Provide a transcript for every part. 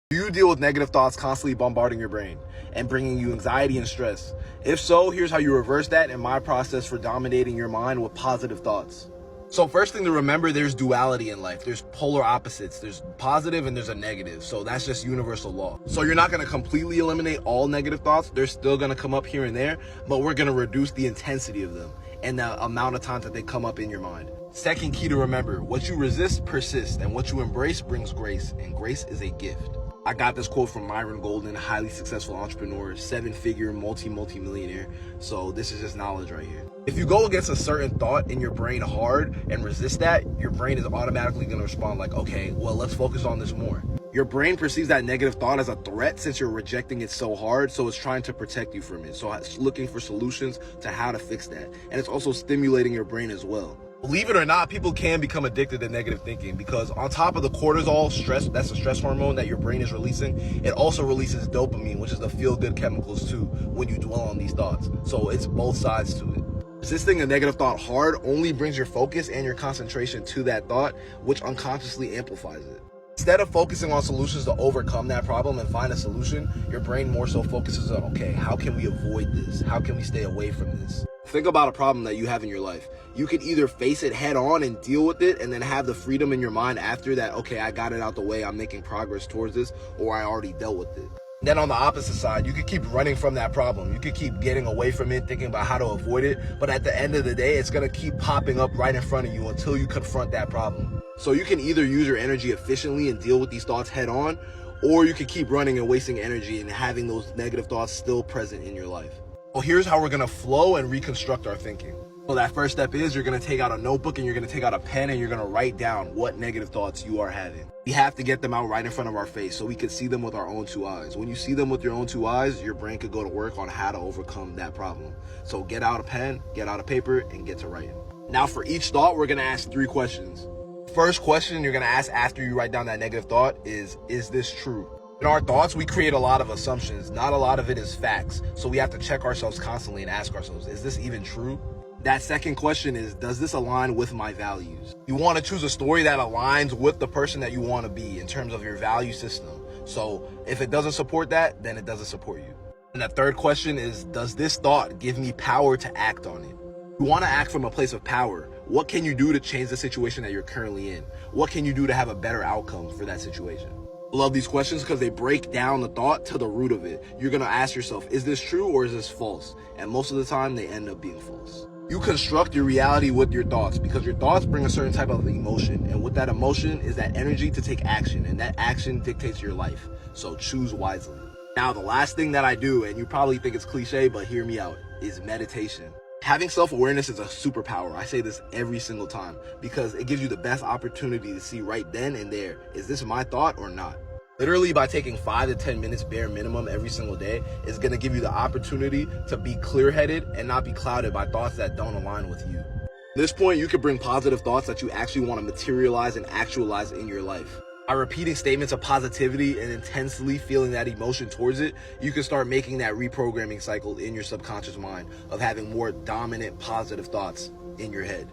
Do you deal with negative thoughts constantly bombarding your brain and bringing you anxiety and stress? If so, here's how you reverse that in my process for dominating your mind with positive thoughts. So first thing to remember, there's duality in life. There's polar opposites. There's positive and there's a negative. So that's just universal law. So you're not going to completely eliminate all negative thoughts. They're still going to come up here and there, but we're going to reduce the intensity of them and the amount of times that they come up in your mind. Second key to remember, what you resist persists, and what you embrace brings grace, and grace is a gift. I got this quote from Myron Golden, highly successful entrepreneur, 7-figure, multi-millionaire. So this is just knowledge right here. If you go against a certain thought in your brain hard and resist that, your brain is automatically going to respond like, okay, well, let's focus on this more. Your brain perceives that negative thought as a threat since you're rejecting it so hard, so it's trying to protect you from it. So it's looking for solutions to how to fix that. And it's also stimulating your brain as well. Believe it or not, people can become addicted to negative thinking because on top of the cortisol, stress, that's the stress hormone that your brain is releasing, it also releases dopamine, which is the feel-good chemicals too, when you dwell on these thoughts. So it's both sides to it. Resisting a negative thought hard only brings your focus and your concentration to that thought, which unconsciously amplifies it. Instead of focusing on solutions to overcome that problem and find a solution, your brain more so focuses on, okay, how can we avoid this? How can we stay away from this? Think about a problem that you have in your life. You can either face it head on and deal with it and then have the freedom in your mind after that, okay, I got it out the way, I'm making progress towards this, or I already dealt with it. Then on the opposite side, you could keep running from that problem. You could keep getting away from it, thinking about how to avoid it. But at the end of the day, it's going to keep popping up right in front of you until you confront that problem. So you can either use your energy efficiently and deal with these thoughts head on, or you could keep running and wasting energy and having those negative thoughts still present in your life. Well, here's how we're going to flow and reconstruct our thinking. So that first step is you're going to take out a notebook and you're going to take out a pen and you're going to write down what negative thoughts you are having. We have to get them out right in front of our face so we can see them with our own two eyes. When you see them with your own two eyes, your brain could go to work on how to overcome that problem. So get out a pen, get out a paper, and get to writing. Now for each thought, we're going to ask 3 questions. First question you're going to ask after you write down that negative thought is this true? In our thoughts, we create a lot of assumptions. Not a lot of it is facts. So we have to check ourselves constantly and ask ourselves, is this even true? That second question is, does this align with my values? You want to choose a story that aligns with the person that you want to be in terms of your value system. So if it doesn't support that, then it doesn't support you. And the third question is, does this thought give me power to act on it? You want to act from a place of power. What can you do to change the situation that you're currently in? What can you do to have a better outcome for that situation? I love these questions because they break down the thought to the root of it. You're going to ask yourself, is this true or is this false? And most of the time, they end up being false. You construct your reality with your thoughts because your thoughts bring a certain type of emotion. And with that emotion is that energy to take action. And that action dictates your life. So choose wisely. Now, the last thing that I do, and you probably think it's cliche, but hear me out, is meditation. Having self-awareness is a superpower. I say this every single time because it gives you the best opportunity to see right then and there, is this my thought or not? Literally by taking 5 to 10 minutes bare minimum every single day is going to give you the opportunity to be clear-headed and not be clouded by thoughts that don't align with you. At this point, you can bring positive thoughts that you actually want to materialize and actualize in your life. By repeating statements of positivity and intensely feeling that emotion towards it, you can start making that reprogramming cycle in your subconscious mind of having more dominant positive thoughts in your head.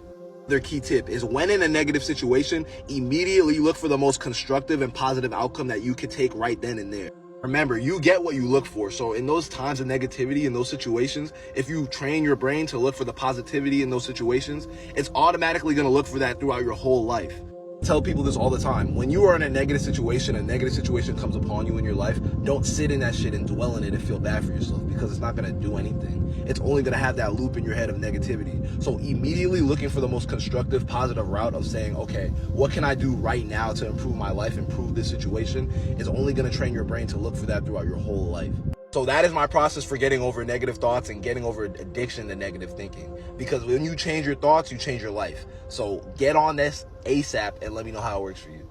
Their key tip is when in a negative situation, immediately look for the most constructive and positive outcome that you could take right then and there. Remember, you get what you look for. So in those times of negativity, in those situations, if you train your brain to look for the positivity in those situations, it's automatically going to look for that throughout your whole life. I tell people this all the time. When you are in a negative situation comes upon you in your life, don't sit in that shit and dwell in it and feel bad for yourself because it's not going to do anything. It's only going to have that loop in your head of negativity. So immediately looking for the most constructive, positive route of saying, okay, what can I do right now to improve my life, improve this situation, is only going to train your brain to look for that throughout your whole life. So that is my process for getting over negative thoughts and getting over addiction to negative thinking. Because when you change your thoughts, you change your life. So get on this ASAP and let me know how it works for you.